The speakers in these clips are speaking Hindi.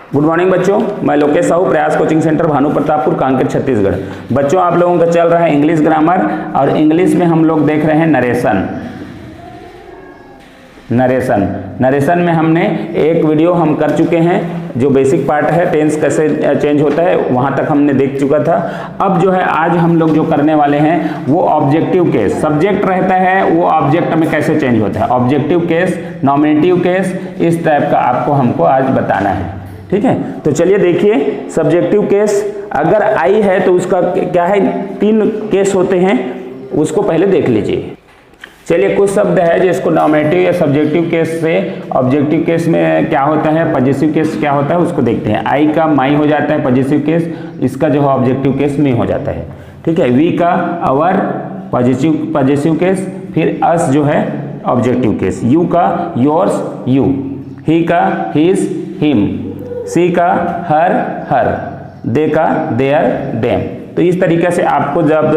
गुड मॉर्निंग बच्चों, मैं लोकेश साहू, प्रयास कोचिंग सेंटर, भानु प्रतापपुर, कांकेर, छत्तीसगढ़। बच्चों आप लोगों का चल रहा है इंग्लिश ग्रामर और इंग्लिश में हम लोग देख रहे हैं नरेशन में हमने एक वीडियो हम कर चुके हैं जो बेसिक पार्ट है, टेंस कैसे चेंज होता है वहां तक हमने देख चुका था। अब जो है आज हम लोग जो करने वाले हैं वो ऑब्जेक्टिव केस, सब्जेक्ट रहता है वो ऑब्जेक्ट में कैसे चेंज होता है, ऑब्जेक्टिव केस, नॉमिनेटिव केस, इस टाइप का आपको हमको आज बताना है। ठीक है, तो चलिए देखिए सब्जेक्टिव केस अगर आई है तो उसका क्या है, 3 केस होते हैं, उसको पहले देख लीजिए। चलिए कुछ शब्द है जिसको नॉमिनेटिव या सब्जेक्टिव केस से ऑब्जेक्टिव केस में क्या होता है, पॉजिटिव केस क्या होता है उसको देखते हैं। आई का माई हो जाता है पॉजिटिव केस, इसका जो है ऑब्जेक्टिव केस में हो जाता है। ठीक है, वी का अवर पॉजिटिव केस, फिर अस जो है ऑब्जेक्टिव केस, यू का योर्स यू, ही का हिज हिम, सी का हर, दे का देयर देम। तो इस तरीके से आपको जब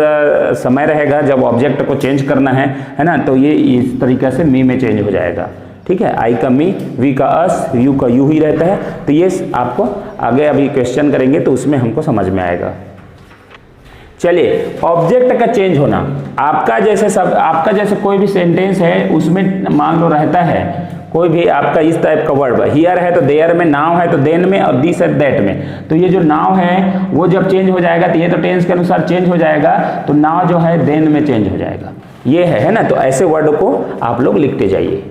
समय रहेगा जब ऑब्जेक्ट को चेंज करना है ना, तो ये इस तरीके से मी में चेंज हो जाएगा। ठीक है, आई का मी, वी का अस, यू का यू ही रहता है। तो ये आपको आगे अभी क्वेश्चन करेंगे तो उसमें हमको समझ में आएगा। चलिए ऑब्जेक्ट का चेंज होना, आपका जैसे कोई भी सेंटेंस है उसमें मान लो रहता है कोई भी आपका इस टाइप का वर्ड, हियर है तो देयर में, नाउ है तो देन में, और दिस है दैट में। तो ये जो नाउ है वो जब चेंज हो जाएगा तो ये तो टेंस के अनुसार चेंज हो जाएगा, तो नाउ जो है देन में चेंज हो जाएगा। ये है ना, तो ऐसे वर्ड को आप लोग लिखते जाइए।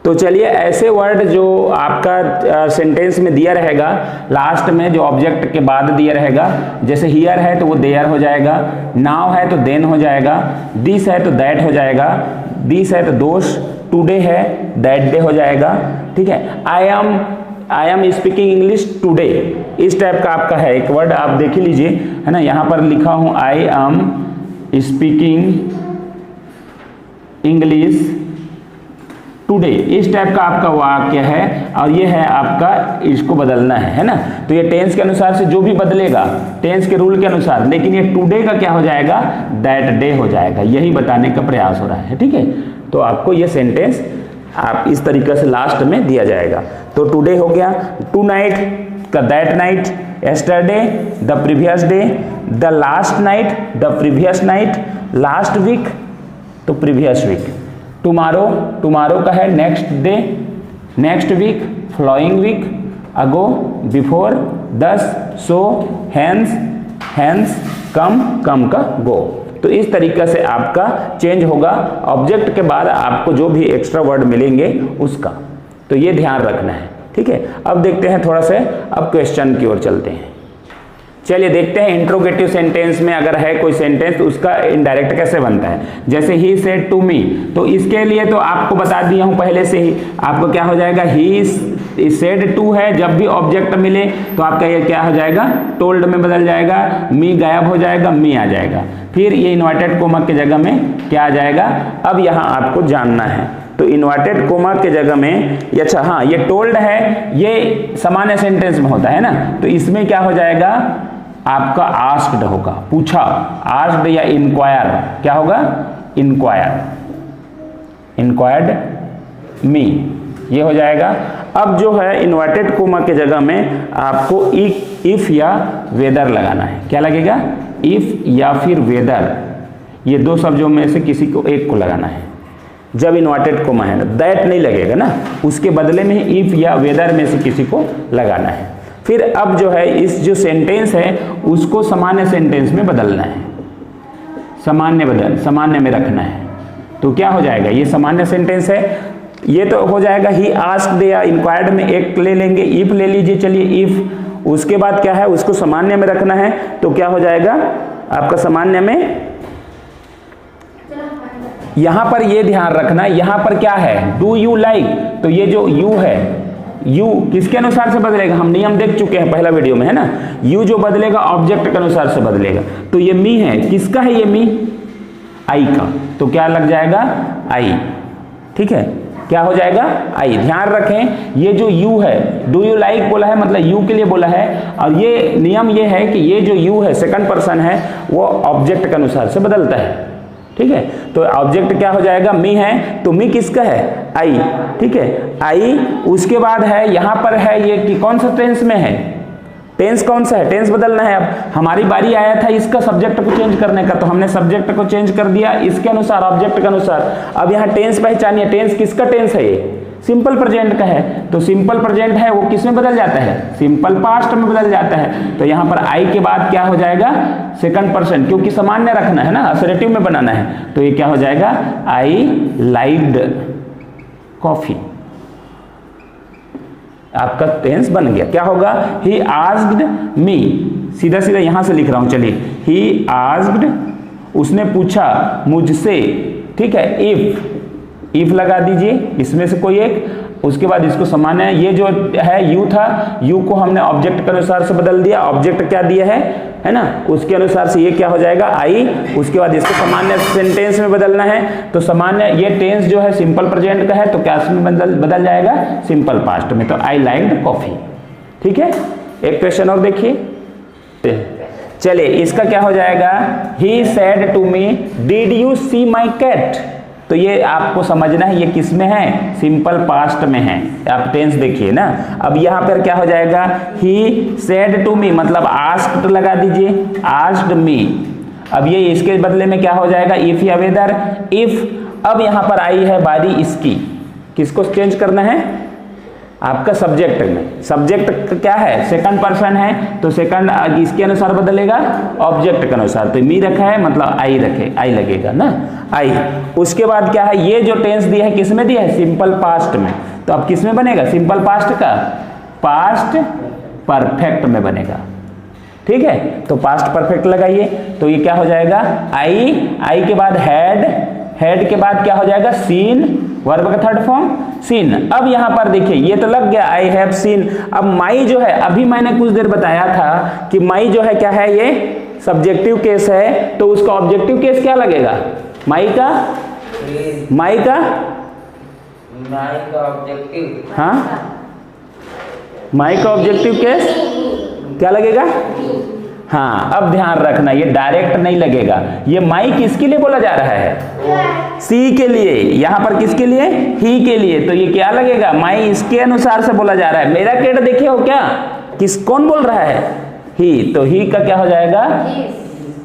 तो चलिए ऐसे वर्ड जो आपका सेंटेंस में दिया रहेगा लास्ट में, जो ऑब्जेक्ट के बाद दिया रहेगा, जैसे हियर है तो वो देयर हो जाएगा, नाउ है तो देन हो जाएगा, दिस है तो दैट हो जाएगा, दिस है तो दोष, टुडे है दैट डे हो जाएगा। ठीक है, I am speaking English today, इस टाइप का आपका है एक वर्ड, आप देख लीजिए, है ना, यहाँ पर लिखा हूँ I am speaking English today, इस टाइप का आपका वाक्य है। और ये है आपका, इसको बदलना है ना, तो ये टेंस के अनुसार से जो भी बदलेगा टेंस के रूल के अनुसार, लेकिन ये टुडे का क्या हो जाएगा, दैट डे हो जाएगा। यही बताने का प्रयास हो रहा है। ठीक है, तो आपको ये सेंटेंस आप इस तरीके से लास्ट में दिया जाएगा। तो टुडे हो गया, टू नाइट का that night, yesterday the previous day, the last night the previous night, last week तो प्रीवियस वीक, टुमारो का है next day, next week, following week, ago, before, thus, so, hence, कम का गो। तो इस तरीके से आपका चेंज होगा ऑब्जेक्ट के बाद आपको जो भी एक्स्ट्रा वर्ड मिलेंगे उसका, तो ये ध्यान रखना है। ठीक है, अब देखते हैं थोड़ा सा, अब क्वेश्चन की ओर चलते हैं। चलिए देखते हैं इंट्रोगेटिव सेंटेंस में अगर है कोई सेंटेंस तो उसका इनडायरेक्ट कैसे बनता है। जैसे ही सेड टू मी, तो इसके लिए तो आपको बता दिया हूं पहले से ही, आपको क्या हो जाएगा, ही सेड टू है, जब भी ऑब्जेक्ट मिले तो आपका ये क्या हो जाएगा, टोल्ड में बदल जाएगा, मी गायब हो जाएगा, मी आ जाएगा, फिर ये इन्वर्टेड कोमा के जगह में क्या आ जाएगा। अब यहाँ आपको जानना है, तो इन्वर्टेड कोमा के जगह में, अच्छा हाँ, ये टोल्ड है, ये सामान्य सेंटेंस में होता है ना, तो इसमें क्या हो जाएगा, आपका आस्क्ड होगा, पूछा, आस्क्ड या इंक्वायर, क्या होगा, इंक्वायर्ड मी, ये हो जाएगा। अब जो है इन्वर्टेड कोमा के जगह में आपको इफ या वेदर लगाना है। क्या लगेगा, इफ या फिर वेदर, ये 2 शब्दों में से किसी को एक को लगाना है। जब इन्वर्टेड कोमा है ना, दैट नहीं लगेगा ना, उसके बदले में इफ या वेदर में से किसी को लगाना है। फिर अब जो है इस जो सेंटेंस है उसको सामान्य सेंटेंस में बदलना है, सामान्य में रखना है। तो क्या हो जाएगा, ये सामान्य सेंटेंस है, ये तो हो जाएगा ही आस्क्ड या इंक्वायर्ड में एक ले लेंगे, इफ ले लीजिए, चलिए इफ, उसके बाद क्या है, उसको सामान्य में रखना है, तो क्या हो जाएगा आपका सामान्य में, यहां पर ये ध्यान रखना, यहां पर क्या है, डू यू लाइक, तो ये जो यू है, यू किसके अनुसार से बदलेगा, हम नियम देख चुके हैं पहला वीडियो में, है ना, यू जो बदलेगा ऑब्जेक्ट के अनुसार से बदलेगा। तो ये मी है, किसका है ये मी, आई का, तो क्या लग जाएगा, आई। ठीक है, क्या हो जाएगा, आई। ध्यान रखें ये जो यू है, डू यू लाइक बोला है मतलब यू के लिए बोला है, और ये नियम ये है कि ये जो यू है सेकंड पर्सन है वो ऑब्जेक्ट के अनुसार से बदलता है। ठीक है। तो ऑब्जेक्ट क्या हो जाएगा, मी है, तो मी किसका है, आई, ठीक है, आई। उसके बाद है यहाँ पर है ये कि कौन सा टेंस में है, टेंस कौन सा है, टेंस बदलना है। अब हमारी बारी आया था इसका सब्जेक्ट को चेंज करने का, तो हमने सब्जेक्ट को चेंज कर दिया इसके अनुसार, ऑब्जेक्ट के अनुसार। अब यहाँ टेंस पहचानिए, टेंस किसका टेंस है, ये सिंपल प्रेजेंट का है। तो सिंपल प्रेजेंट है वो किस में बदल जाता है, सिंपल पास्ट में बदल जाता है। तो यहाँ पर आई के बाद क्या हो जाएगा, सेकंड पर्सन, क्योंकि सामान्य रखना है ना, असरेटिव में बनाना है। तो ये क्या हो जाएगा, आई लाइक्ड कॉफी, आपका टेंस बन गया। क्या होगा, ही आस्क्ड मी, सीधा सीधा यहां से लिख रहा हूं, चलिए, ही आस्क्ड, उसने पूछा मुझसे, ठीक है। इफ लगा दीजिए इसमें से कोई एक, उसके बाद इसको सामान्य, ये जो है यू था, यू को हमने ऑब्जेक्ट के अनुसार से बदल दिया, ऑब्जेक्ट क्या दिया है ना, उसके अनुसार से ये क्या हो जाएगा, आई। उसके बाद इसको सामान्य सेंटेंस में बदलना है, तो सामान्य ये टेंस जो है सिंपल प्रेजेंट का है, तो क्या इसमें बदल जाएगा, सिंपल पास्ट में। तो आई लाइक्ड कॉफी, ठीक है। एक क्वेश्चन और देखिए, चलिए इसका क्या हो जाएगा, he said to me did you see my cat. तो ये आपको समझना है ये किस में है, सिंपल पास्ट में है। आप टेंस देखिए ना। अब यहाँ पर क्या हो जाएगा, ही सेड टू मी, मतलब आस्क्ड लगा दीजिए, आस्क्ड मी। अब ये इसके बदले में क्या हो जाएगा, इफ या वेदर, इफ। अब यहाँ पर आई है बारी इसकी, किसको चेंज करना है, आपका सब्जेक्ट में। सब्जेक्ट क्या है, सेकंड पर्सन है, तो सेकंड इसके अनुसार बदलेगा, ऑब्जेक्ट के अनुसार। तो मी रखा है मतलब आई रखे, आई लगेगा ना, आई। उसके बाद क्या है, ये जो टेंस दिया है किस में दिया है, सिंपल पास्ट में। तो अब किस में बनेगा, सिंपल पास्ट का पास्ट परफेक्ट में बनेगा, ठीक है। तो पास्ट परफेक्ट लगाइए, तो ये क्या हो जाएगा, आई के बाद हैड के बाद क्या हो जाएगा, सीन, वर्ब का थर्ड फॉर्म सीन। अब यहां पर देखिए ये तो लग गया, आई हैव सीन। अब माई जो है, अभी मैंने कुछ देर बताया था कि माई जो है क्या है, ये सब्जेक्टिव केस है, तो उसका ऑब्जेक्टिव केस क्या लगेगा, माई का ऑब्जेक्टिव, हाँ, माई का ऑब्जेक्टिव केस क्या लगेगा, हाँ। अब ध्यान रखना ये डायरेक्ट नहीं लगेगा, ये माई किसके लिए बोला जा रहा है, सी के लिए, यहां पर किसके लिए, ही के लिए। तो ये क्या लगेगा, माई इसके अनुसार से बोला जा रहा है। मेरा कैट देखे हो क्या, कौन बोल रहा है, ही। तो ही का क्या हो जाएगा,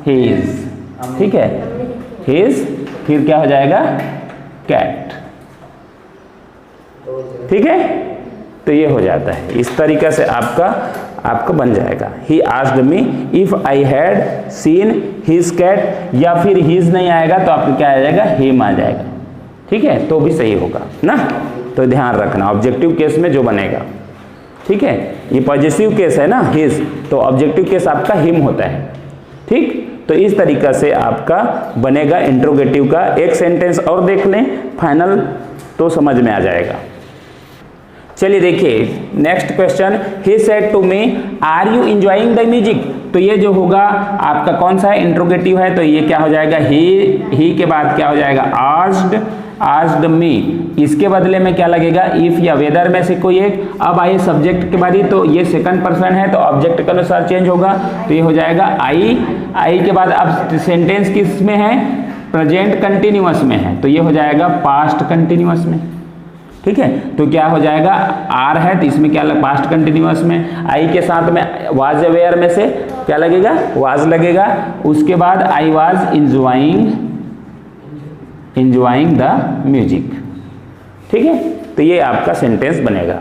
हिज, ठीक है, हिज। फिर क्या हो जाएगा, कैट, ठीक है। तो ये हो जाता है, इस तरीके से आपका बन जाएगा, he asked me if I had seen his cat, या फिर हिज नहीं आएगा तो आपको क्या आ जाएगा, हिम आ जाएगा, ठीक है। तो भी सही होगा ना। तो ध्यान रखना ऑब्जेक्टिव केस में जो बनेगा, ठीक है। ये पॉजिटिव केस है ना, हिज, तो ऑब्जेक्टिव केस आपका हिम होता है, ठीक। तो इस तरीका से आपका बनेगा इंट्रोगेटिव का। एक सेंटेंस और देख लें, फाइनल तो समझ में आ जाएगा। चलिए देखिए next question, he said to me are you enjoying the music. तो ये जो होगा आपका कौन सा है, इंट्रोगेटिव है, तो ये क्या हो जाएगा, ही के बाद क्या हो जाएगा, आस्क्ड मी। इसके बदले में क्या लगेगा, इफ या वेदर में से कोई एक। अब आइए सब्जेक्ट के बारी, तो ये सेकंड पर्सन है तो ऑब्जेक्ट के अनुसार चेंज होगा, तो ये हो जाएगा आई के बाद अब सेंटेंस किस में है, प्रेजेंट कंटिन्यूअस में है, तो ये हो जाएगा पास्ट कंटिन्यूअस में, ठीक है। तो क्या हो जाएगा, आर है तो इसमें क्या लग, पास्ट कंटिन्यूअस में। आई के साथ में वाज अवेयर में से क्या लगेगा, वाज लगेगा। उसके बाद I was enjoying the music, ठीक है। तो ये आपका सेंटेंस बनेगा।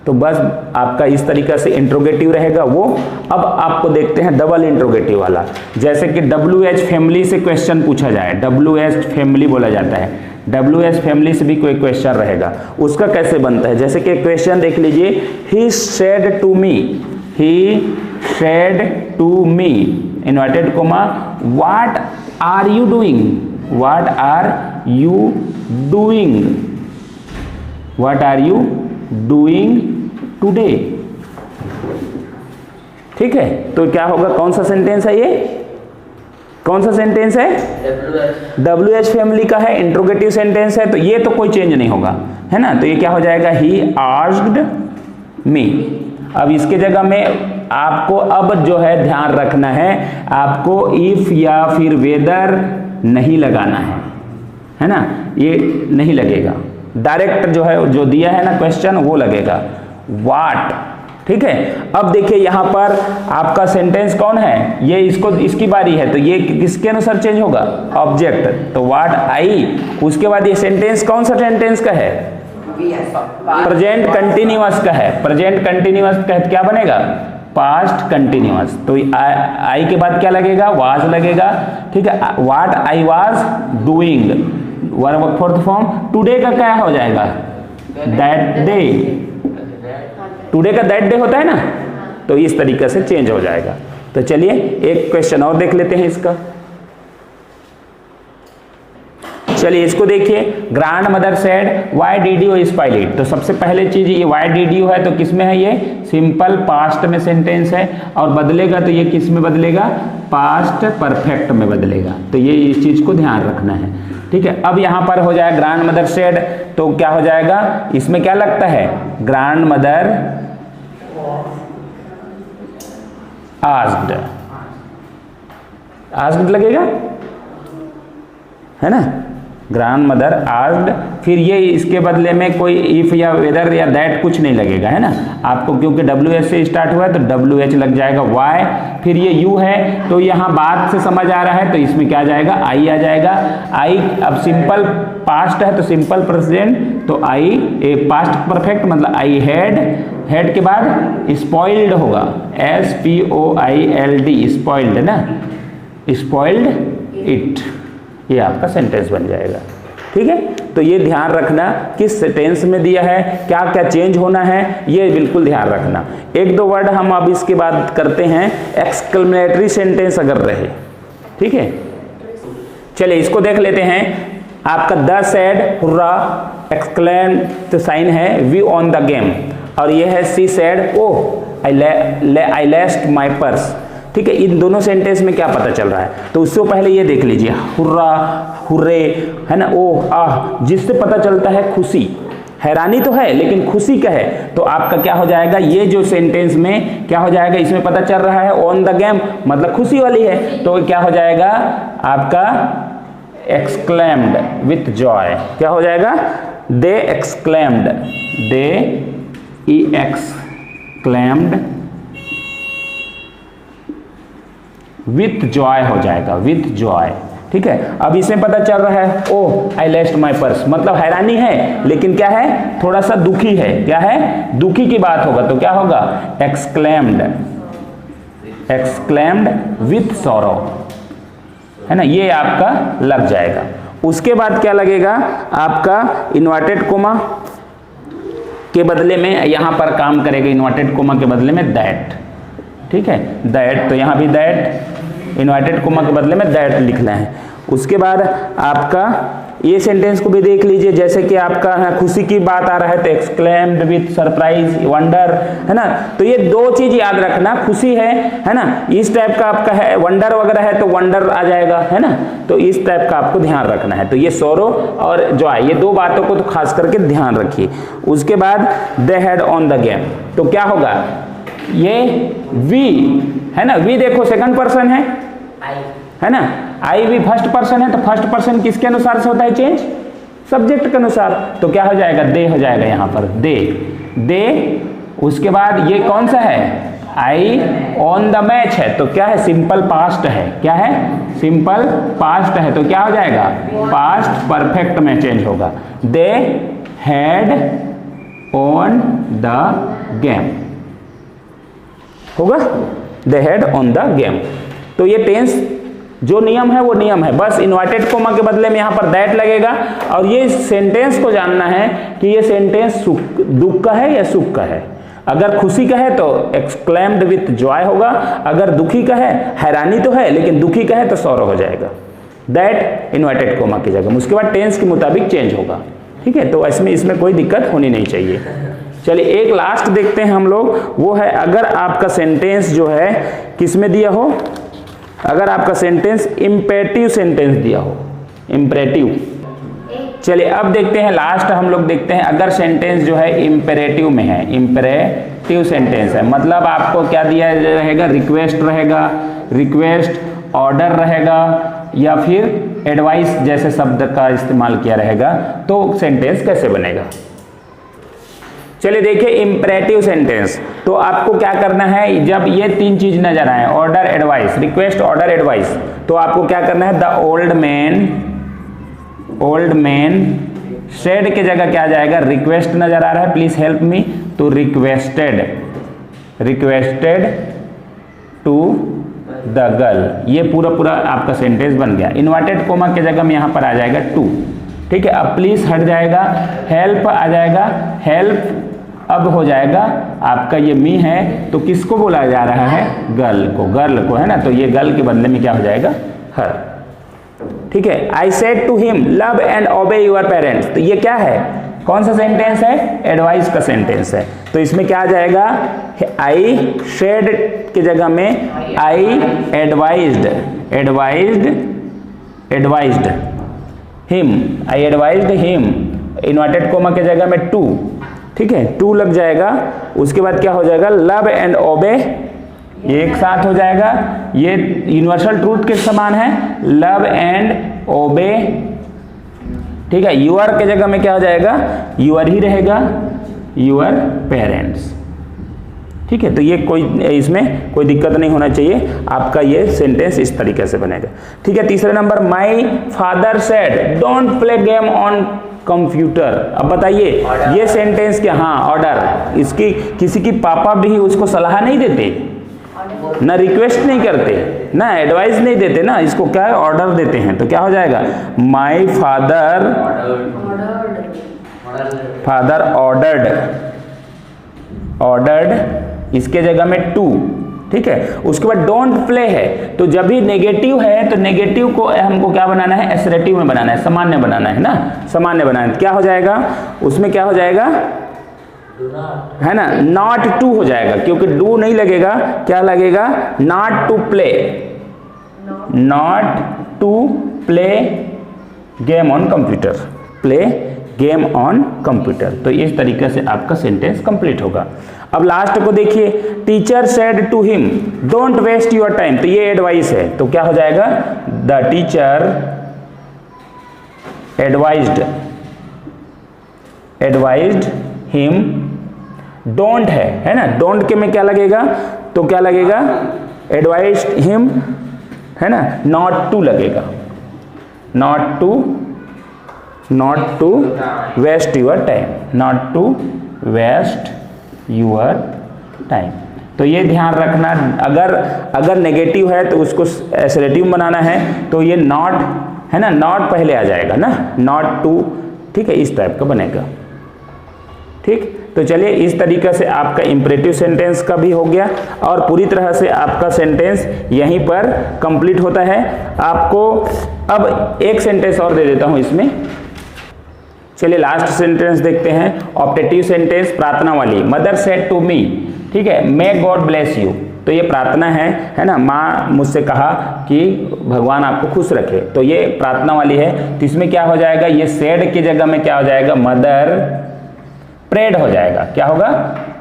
तो बस आपका इस तरीका से इंट्रोगेटिव रहेगा वो। अब आपको देखते हैं डबल इंट्रोगेटिव वाला, जैसे कि WH फैमिली से क्वेश्चन पूछा जाए, WH फैमिली बोला जाता है, WH फैमिली से भी कोई क्वेश्चन रहेगा, उसका कैसे बनता है। जैसे कि क्वेश्चन देख लीजिए, he said to me inverted comma what are you doing today, ठीक है। तो क्या होगा, कौन सा सेंटेंस है ये, कौन सा सेंटेंस है, WH फैमिली का है, इंट्रोगेटिव सेंटेंस है, तो ये तो कोई चेंज नहीं होगा, है ना। तो ये क्या हो जाएगा, ही आस्क्ड मी। अब इसके जगह में आपको अब जो है ध्यान रखना है, आपको इफ या फिर वेदर नहीं लगाना है ना, ये नहीं लगेगा। डायरेक्ट जो है जो दिया है ना क्वेश्चन वो लगेगा व्हाट। ठीक है, अब देखिए यहां पर आपका सेंटेंस कौन है, ये इसकी बारी है, तो ये किसके अनुसार चेंज होगा, ऑब्जेक्ट, तो व्हाट आई। उसके बाद ये सेंटेंस कौन सा सेंटेंस का है, प्रेजेंट कंटिन्यूअस का है। प्रेजेंट कंटिन्यूअस का क्या बनेगा, पास्ट कंटिन्यूअस। तो आई के बाद क्या लगेगा, वाज लगेगा। ठीक है, what I was doing, verb fourth form. Today का क्या हो जाएगा, दैट डे। टुडे का दैट डे होता है ना, तो इस तरीके से चेंज हो जाएगा। तो चलिए एक क्वेश्चन और देख लेते हैं इसका। चलिए इसको देखिए, grand mother said why did you spoil it. तो सबसे पहले चीज ये व्हाई डिड यू है, तो किस में है, ये सिंपल पास्ट में सेंटेंस है, और बदलेगा तो ये किस में बदलेगा, पास्ट परफेक्ट में बदलेगा। तो ये इस चीज को ध्यान रखना है। ठीक है, अब यहां पर हो जाएगा ग्रैंड मदर सेड, तो क्या हो जाएगा, इसमें क्या लगता है, ग्रैंड मदर आस्क्ड, आस्क्ड लगेगा, है ना, ग्रैंड मदर आस्क्ड। फिर ये इसके बदले में कोई इफ या वेदर या दैट कुछ नहीं लगेगा, है ना आपको, क्योंकि WH से स्टार्ट हुआ है तो WH लग जाएगा। वाई, फिर ये यू है, तो यहाँ बात से समझ आ रहा है, तो इसमें क्या आ जाएगा, आई आ जाएगा। आई, अब सिंपल पास्ट है तो सिंपल प्रेजेंट, तो आई ए पास्ट परफेक्ट, मतलब आई हैड, हेड के बाद स्पॉइल्ड होगा, SPOILD, स्पॉइल्ड ना, स्पॉइल्ड इट, ये आपका सेंटेंस बन जाएगा। ठीक है, तो ये ध्यान रखना किस टेंस में दिया है, क्या क्या चेंज होना है, ये बिल्कुल ध्यान रखना। एक दो वर्ड हम अब इसके बाद करते हैं, एक्सक्लेमेटरी सेंटेंस अगर रहे। ठीक है, चलिए इसको देख लेते हैं। आपका द सेड हुर्रा, एक्सक्लेम तो साइन है, वी ऑन द गेम, और ये है she said oh I लेस्ट my purse. ठीक है, इन दोनों सेंटेंस में क्या पता चल रहा है, तो उससे पहले ये देख लीजिए, हुर्रा, हुर्रे, है ना, ओह, आह, जिससे पता चलता है खुशी। हैरानी तो है लेकिन खुशी का है, तो आपका क्या हो जाएगा, ये जो सेंटेंस में क्या हो जाएगा, इसमें पता चल रहा है ऑन द गेम मतलब खुशी वाली है, तो क्या हो जाएगा आपका एक्सक्लेम्ड विथ जॉय। क्या हो जाएगा, they exclaimed, they exclaimed with joy हो जाएगा, विथ जॉय। ठीक है, अब इसमें पता चल रहा है ओह आई लेस्ट माई पर्स, मतलब हैरानी है लेकिन क्या है, थोड़ा सा दुखी है, क्या है, दुखी की बात होगा, तो क्या होगा, एक्सक्लेम्ड, एक्सक्लेम्ड विथ सॉरो, है ना, ये आपका लग जाएगा। उसके बाद क्या लगेगा, आपका इन्वर्टेड कोमा के बदले में यहां पर काम करेगा, इन्वर्टेड कोमा के बदले में दैट। ठीक है, दैट, तो यहां भी दैट, इन्वर्टेड कोमा के बदले में दैट लिखना है। उसके बाद आपका ये सेंटेंस को भी देख लीजिए, जैसे कि आपका है खुशी की बात आ रहा है, तो एक्सक्लेम्ड विथ सरप्राइज, वंडर, है ना, तो ये दो चीज याद रखना, खुशी है ना, इस टाइप का आपका है, वंडर वगैरह है तो वंडर आ जाएगा, है ना, तो इस टाइप का आपको ध्यान रखना है। तो ये सोरो और जॉय, ये दो बातों को तो खास करके ध्यान रखिए। उसके बाद दे हैड ऑन द गेम, तो क्या होगा, ये वी है ना, वी देखो सेकंड पर्सन है, है ना, आई भी फर्स्ट पर्सन है, तो फर्स्ट पर्सन किसके अनुसार से होता है चेंज, सब्जेक्ट के अनुसार, तो क्या हो जाएगा, दे हो जाएगा यहां पर, दे, दे। उसके बाद ये कौन सा है, आई ऑन द मैच है, तो क्या है, सिंपल पास्ट है, क्या है, सिंपल पास्ट है, तो क्या हो जाएगा, पास्ट परफेक्ट में चेंज होगा, they had on the game होगा, they had on the game. तो ये टेंस जो नियम है वो नियम है, बस इन्वर्टेड कोमा के बदले में यहाँ पर दैट लगेगा। और ये सेंटेंस को जानना है कि ये सेंटेंस दुख का है या सुख का है। अगर खुशी का है तो एक्सक्लेम्ड विथ जॉय होगा, अगर दुखी का है, हैरानी तो है लेकिन दुखी का है तो सॉरो हो जाएगा, दैट इन्वर्टेड कोमा की जगह। उसके बाद टेंस के मुताबिक चेंज होगा। ठीक है, तो इसमें कोई दिक्कत होनी नहीं चाहिए। चलिए एक लास्ट देखते हैं हम लोग, वो है अगर आपका सेंटेंस जो है किस में दिया हो, अगर आपका सेंटेंस इम्पेरेटिव सेंटेंस दिया हो, इम्पेरेटिव। चलिए अब देखते हैं लास्ट हम लोग देखते हैं, अगर सेंटेंस जो है इम्पेरेटिव में है, इम्पेरेटिव सेंटेंस है, मतलब आपको क्या दिया रहेगा, रिक्वेस्ट रहेगा, रिक्वेस्ट, ऑर्डर रहेगा, या फिर एडवाइस जैसे शब्द का इस्तेमाल किया रहेगा तो सेंटेंस कैसे बनेगा। चलिए देखिए इंपरेटिव सेंटेंस। तो आपको क्या करना है, जब ये तीन चीज नजर आए, order, advice, request, order, advice, तो आपको क्या करना है, द ओल्ड मैन सेड के जगह क्या आ जाएगा, रिक्वेस्ट नजर आ रहा है, प्लीज हेल्प मी, तो रिक्वेस्टेड टू द गर्ल। ये पूरा आपका सेंटेंस बन गया। इन्वर्टेड कोमा के जगह में यहां पर आ जाएगा टू, ठीक है। अब प्लीज हट जाएगा, हेल्प आ जाएगा, हेल्प अब हो जाएगा आपका ये मी है तो किसको बोला जा रहा है, गर्ल को है ना, तो ये गर्ल के बदले में क्या हो जाएगा, हर, ठीक है। I said to him love and obey your parents, तो ये क्या है, कौन सा सेंटेंस है, एडवाइस का सेंटेंस है, तो इसमें क्या आ जाएगा, आई सेड की जगह में आई एडवाइज्ड हिम, आई एडवाइज्ड हिम, इन्वर्टेड कोमा के जगह में टू, ठीक है, टू लग जाएगा। उसके बाद क्या हो जाएगा, लव एंड ओबे एक साथ हो जाएगा, ये यूनिवर्सल ट्रूथ के समान है, लव एंड ओबे, ठीक है। यूर के जगह में क्या हो जाएगा, यूर ही रहेगा, यूर पेरेंट्स, ठीक है। तो ये कोई इसमें कोई दिक्कत नहीं होना चाहिए, आपका ये सेंटेंस इस तरीके से बनेगा, ठीक है। तीसरा number, my father said don't play game on computer. अब बताइए ये सेंटेंस क्या, हाँ ऑर्डर, इसकी किसी की पापा भी उसको सलाह नहीं देते, ना रिक्वेस्ट नहीं करते, ना एडवाइस नहीं देते ना, इसको क्या है, ऑर्डर देते हैं, तो क्या हो जाएगा, माई फादर ऑर्डर्ड, इसके जगह में टू, ठीक है। उसके बाद डोंट प्ले है, तो जब भी नेगेटिव है तो नेगेटिव को हमको क्या बनाना है, एसरेटिव में बनाना है, सामान्य बनाना है ना, सामान्य बनाना है, क्या हो जाएगा उसमें, क्या हो जाएगा, है ना, नॉट टू हो जाएगा, क्योंकि डू नहीं लगेगा, क्या लगेगा, not to play game on computer, play game on computer. तो इस तरीके से आपका सेंटेंस कंप्लीट होगा। अब लास्ट को देखिए, teacher said to him don't waste your time, तो ये एडवाइस है, तो क्या हो जाएगा, the teacher advised him, don't है ना, डोंट के में क्या लगेगा, तो क्या लगेगा, एडवाइज्ड हिम, है ना, नॉट टू लगेगा, not to waste your time, तो ये ध्यान रखना, अगर नेगेटिव है तो उसको एसरेटिव बनाना है, तो ये नॉट है ना, नॉट पहले आ जाएगा ना, नॉट टू, ठीक है, इस टाइप का बनेगा, ठीक। तो चलिए इस तरीके से आपका इंपरेटिव सेंटेंस का भी हो गया और पूरी तरह से आपका सेंटेंस यहीं पर कंप्लीट होता है। आपको अब एक सेंटेंस और दे देता हूं इसमें, चलिए लास्ट सेंटेंस देखते हैं, ऑप्टेटिव सेंटेंस, प्रार्थना वाली, मदर सेड टू मी, ठीक है, मे गॉड ब्लेस यू, तो ये प्रार्थना है ना, माँ मुझसे कहा कि भगवान आपको खुश रखे, तो ये प्रार्थना वाली है, तो इसमें क्या हो जाएगा, ये सेड की जगह में क्या हो जाएगा, मदर प्रेड हो जाएगा, क्या होगा,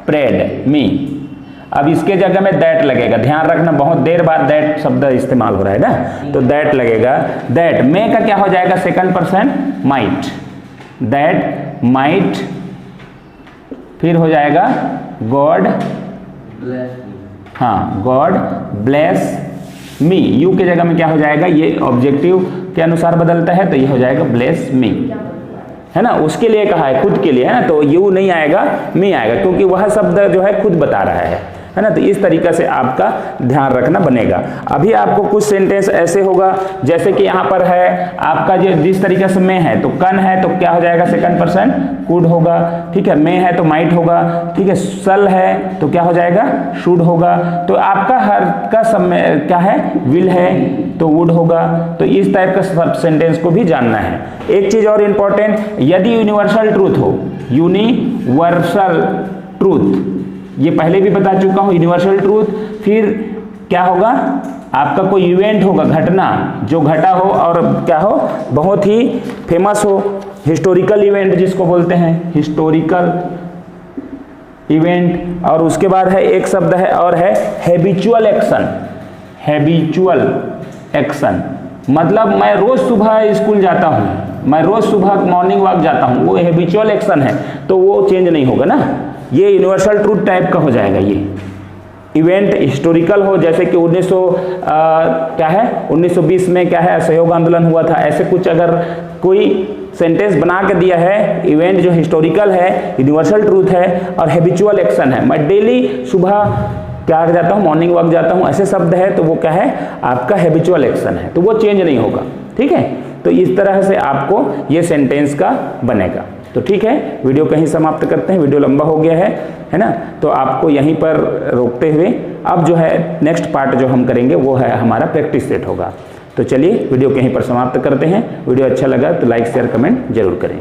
प्रेड मी। अब इसके जगह में दैट लगेगा, ध्यान रखना बहुत देर बाद दैट शब्द इस्तेमाल हो रहा है ना, तो दैट लगेगा, दैट, मे का क्या हो जाएगा, second person might, that might, फिर हो जाएगा गॉड, हाँ गॉड ब्लेस मी, यू के जगह में क्या हो जाएगा, ये ऑब्जेक्टिव के अनुसार बदलता है, तो ये हो जाएगा ब्लेस मी, है ना, उसके लिए कहा है, खुद के लिए, है ना, तो यू नहीं आएगा, मी आएगा, क्योंकि वह शब्द जो है खुद बता रहा है ना, तो इस तरीके से आपका ध्यान रखना बनेगा। अभी आपको कुछ सेंटेंस ऐसे होगा, जैसे कि यहाँ पर है आपका जो जिस तरीके से में है, तो कन है तो क्या हो जाएगा, सेकंड पर्सन कुड होगा, ठीक है, में है तो माइट होगा, ठीक है, सल है तो क्या हो जाएगा, शुड होगा, तो आपका हर का समय क्या है, विल है तो वुड होगा, तो इस टाइप का सब सेंटेंस को भी जानना है। एक चीज और इंपॉर्टेंट, यदि यूनिवर्सल ट्रूथ हो, यूनिवर्सल ट्रूथ, ये पहले भी बता चुका हूं, यूनिवर्सल ट्रूथ, फिर क्या होगा, आपका कोई इवेंट होगा, घटना जो घटा हो और क्या हो, बहुत ही फेमस हो, हिस्टोरिकल इवेंट जिसको बोलते हैं, हिस्टोरिकल इवेंट, और उसके बाद है एक शब्द है और है हैबिचुअल एक्शन, हैबिचुअल एक्शन, मतलब मैं रोज सुबह स्कूल जाता हूँ, मैं रोज सुबह मॉर्निंग वॉक जाता हूँ, वो हैबिचुअल एक्शन है, तो वो चेंज नहीं होगा ना, ये यूनिवर्सल ट्रूथ टाइप का हो जाएगा। ये इवेंट हिस्टोरिकल हो, जैसे कि 1920 में क्या है असहयोग आंदोलन हुआ था, ऐसे कुछ अगर कोई सेंटेंस बना के दिया है, इवेंट जो हिस्टोरिकल है, यूनिवर्सल ट्रूथ है और हैबिचुअल एक्शन है, मैं डेली सुबह क्या जाता हूँ, मॉर्निंग वॉक जाता हूँ, ऐसे शब्द है, तो वो क्या है आपका हैबिचुअल एक्शन है, तो वो चेंज नहीं होगा। ठीक है, तो इस तरह से आपको ये सेंटेंस का बनेगा। तो ठीक है, वीडियो कहीं समाप्त करते हैं, वीडियो लंबा हो गया है ना, तो आपको यहीं पर रोकते हुए अब जो है नेक्स्ट पार्ट जो हम करेंगे वो है हमारा प्रैक्टिस सेट होगा। तो चलिए वीडियो कहीं पर समाप्त करते हैं। वीडियो अच्छा लगा तो लाइक शेयर कमेंट जरूर करें।